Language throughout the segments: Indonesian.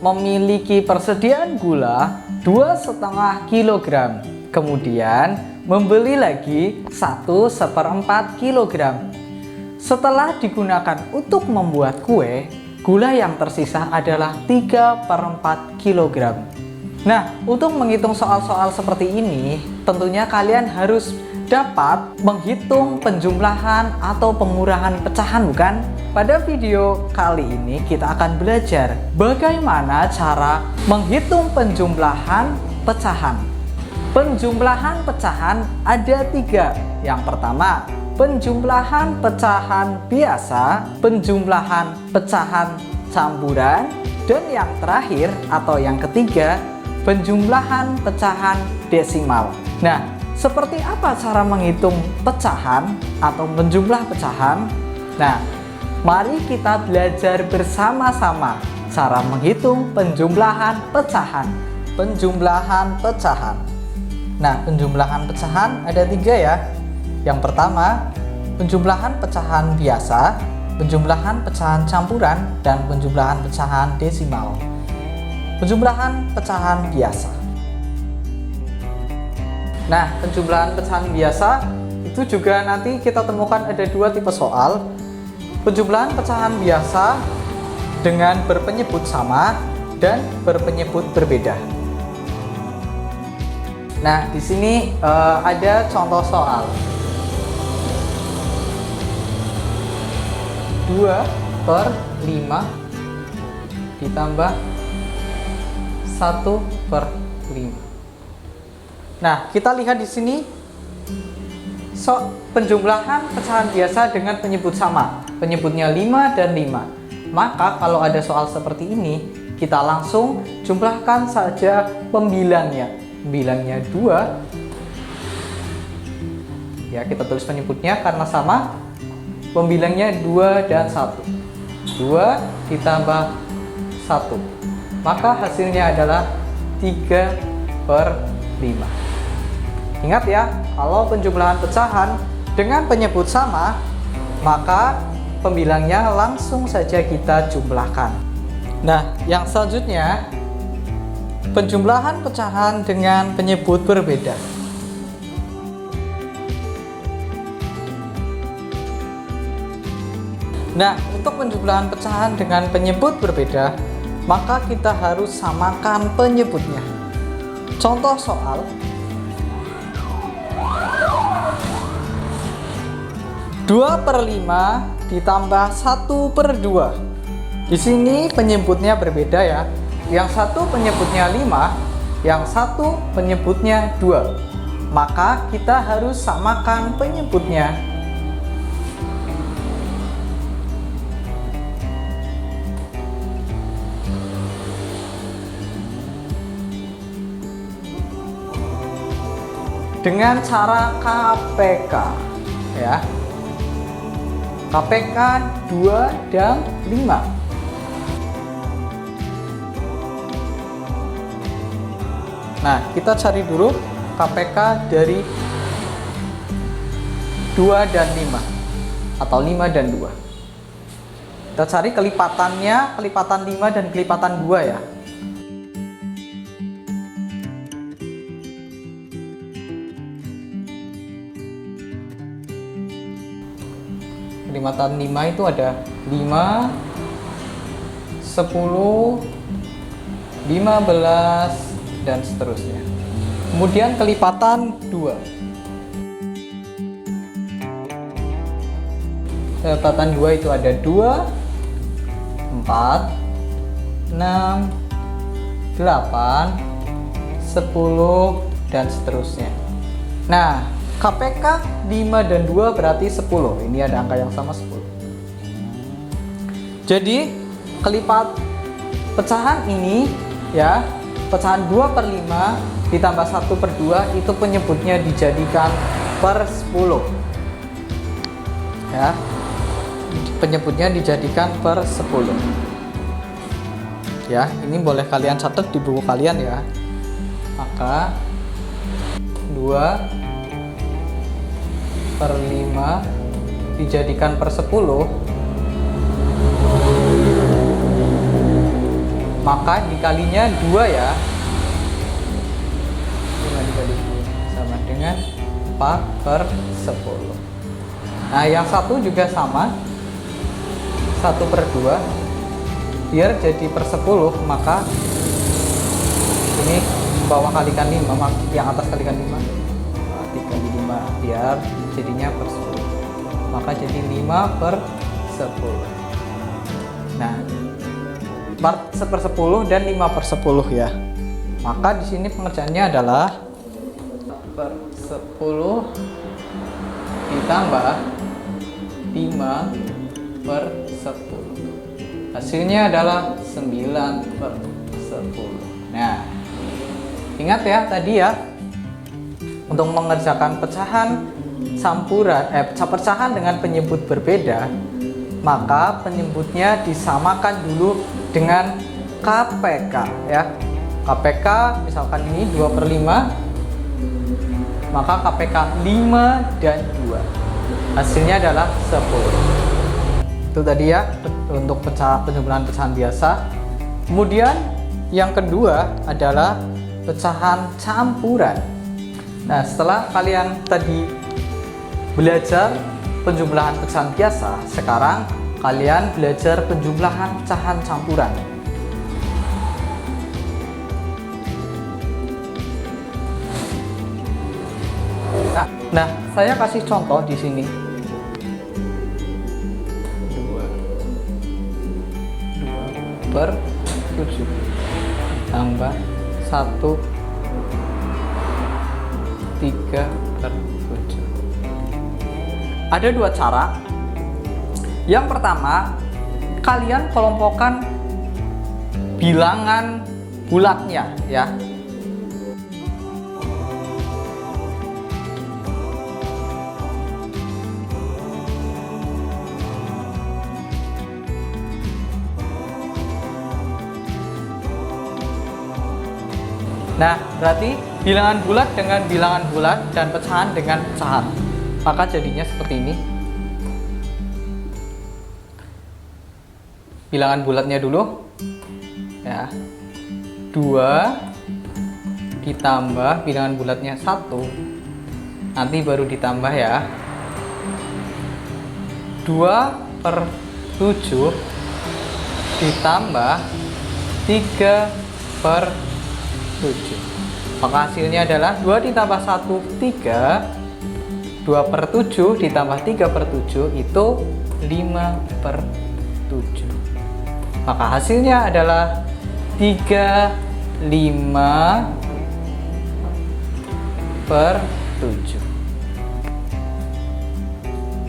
memiliki persediaan gula 2,5 kg, kemudian membeli lagi 1/4 kg. Setelah digunakan untuk membuat kue, gula yang tersisa adalah 3/4 kg. Nah, untuk menghitung soal-soal seperti ini, tentunya kalian harus dapat menghitung penjumlahan atau pengurahan pecahan, bukan? Pada video kali ini kita akan belajar bagaimana cara menghitung penjumlahan pecahan. Penjumlahan pecahan ada 3. Yang pertama, penjumlahan pecahan biasa, penjumlahan pecahan campuran, dan yang terakhir atau yang ketiga, penjumlahan pecahan desimal. Nah, seperti apa cara menghitung pecahan atau menjumlah pecahan? Nah, mari kita belajar bersama-sama cara menghitung penjumlahan pecahan. Penjumlahan pecahan. Nah, penjumlahan pecahan ada 3 ya. Yang pertama, penjumlahan pecahan biasa, penjumlahan pecahan campuran, dan penjumlahan pecahan desimal. Penjumlahan pecahan biasa. Nah, penjumlahan pecahan biasa itu juga nanti kita temukan ada 2 tipe soal. Penjumlahan pecahan biasa dengan berpenyebut sama dan berpenyebut berbeda. Nah, di sini ada contoh soal. 2/5 ditambah 1/5. Nah, kita lihat di sini penjumlahan pecahan biasa dengan penyebut sama. Penyebutnya 5 dan 5. Maka kalau ada soal seperti ini, kita langsung jumlahkan saja pembilangnya. Pembilangnya 2. Ya, kita tulis penyebutnya karena sama. Pembilangnya 2 dan 1. 2 ditambah 1. Maka hasilnya adalah 3/5. Ingat ya, kalau penjumlahan pecahan dengan penyebut sama, maka pembilangnya langsung saja kita jumlahkan. Nah, yang selanjutnya, penjumlahan pecahan dengan penyebut berbeda. Nah, untuk penjumlahan pecahan dengan penyebut berbeda, maka kita harus samakan penyebutnya. Contoh soal. 2/5 ditambah 1/2. Di sini penyebutnya berbeda ya. Yang satu penyebutnya 5, yang satu penyebutnya 2. Maka kita harus samakan penyebutnya. Dengan cara KPK ya. KPK 2 dan 5. Nah, kita cari dulu KPK dari 2 dan 5 atau 5 dan 2. Kita cari kelipatannya, kelipatan 5 dan kelipatan 2 ya. Kelipatan 5 itu ada 5, 10, 15, dan seterusnya. Kemudian kelipatan 2. Kelipatan 2 itu ada 2, 4, 6, 8, 10, dan seterusnya. Nah, KPK 5 dan 2 berarti 10. Ini ada angka yang sama 10. Jadi, kelipat pecahan ini ya, pecahan 2/5 ditambah 1/2 itu penyebutnya dijadikan per 10. Ya. Penyebutnya dijadikan per 10. Ya, ini boleh kalian catat di buku kalian ya. Maka 2/5 dijadikan per 10, maka dikalinya 2 ya. 5 dikali 2 sama dengan 4/10. Nah, yang satu juga sama, 1/2. Biar jadi per 10, maka ini bawah kalikan 5, yang atas kalikan 5, 3 kali 5, biar jadinya per 10, maka jadi 5/10. Nah, 4/10 dan 5/10 ya. Maka di sini pengerjaannya adalah per 10 ditambah 5/10. Hasilnya adalah 9/10. Nah, ingat ya tadi ya, untuk mengerjakan pecahan pecahan dengan penyebut berbeda, maka penyebutnya disamakan dulu dengan KPK ya. KPK misalkan ini 2/5, maka KPK 5 dan 2. Hasilnya adalah 10. Itu tadi ya untuk penjumlahan pecahan biasa. Kemudian yang kedua adalah pecahan campuran. Nah, setelah kalian tadi belajar penjumlahan pecahan biasa, sekarang kalian belajar penjumlahan pecahan campuran. Nah, saya kasih contoh di sini. 2/7 tambah 1 3/7. Ada dua cara. Yang pertama, kalian kelompokkan bilangan bulatnya ya. Nah, berarti bilangan bulat dengan bilangan bulat dan pecahan dengan pecahan. Maka jadinya seperti ini. Bilangan bulatnya dulu. Ya. 2 ditambah bilangan bulatnya 1. Nanti baru ditambah ya. 2/7 ditambah 3/7. Maka hasilnya adalah 2 ditambah 1, 3. 2/7 ditambah 3/7 itu 5/7. Maka hasilnya adalah 35/7.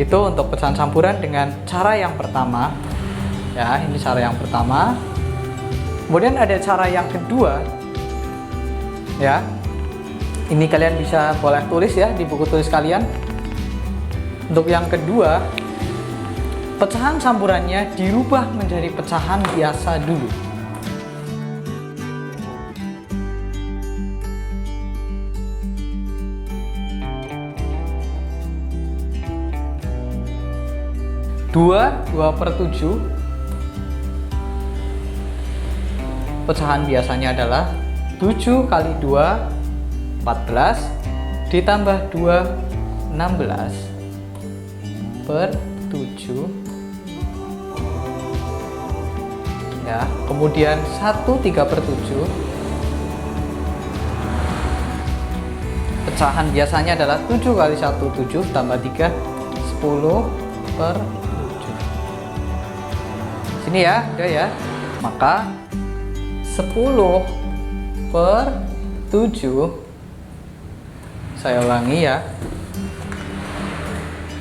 Itu untuk pecahan campuran dengan cara yang pertama. Ya, ini cara yang pertama. Kemudian ada cara yang kedua. Ya, ini kalian bisa boleh tulis ya di buku tulis kalian. Untuk yang kedua, pecahan campurannya dirubah menjadi pecahan biasa dulu. Dua 2/7. Pecahan biasanya adalah 7 kali 2, 14, ditambah 2, 16, per 7. Ya, kemudian 1 3/7. Pecahan biasanya adalah 7 kali 1, 7, tambah 3, 10/7. Sini ya, udah ya. Maka 10/7, saya ulangi ya,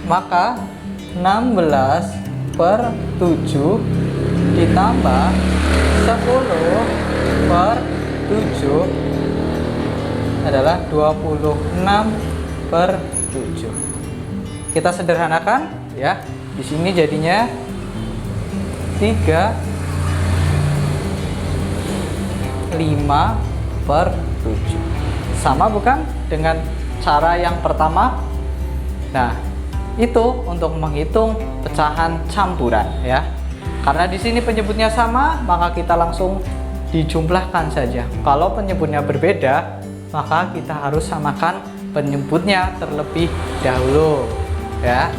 maka 16/7 ditambah 10/7 adalah 26/7. Kita sederhanakan ya. Di sini jadinya 35/7. Sama bukan dengan cara yang pertama? Nah, itu untuk menghitung pecahan campuran ya. Karena di sini penyebutnya sama, maka kita langsung dijumlahkan saja. Kalau penyebutnya berbeda, maka kita harus samakan penyebutnya terlebih dahulu ya.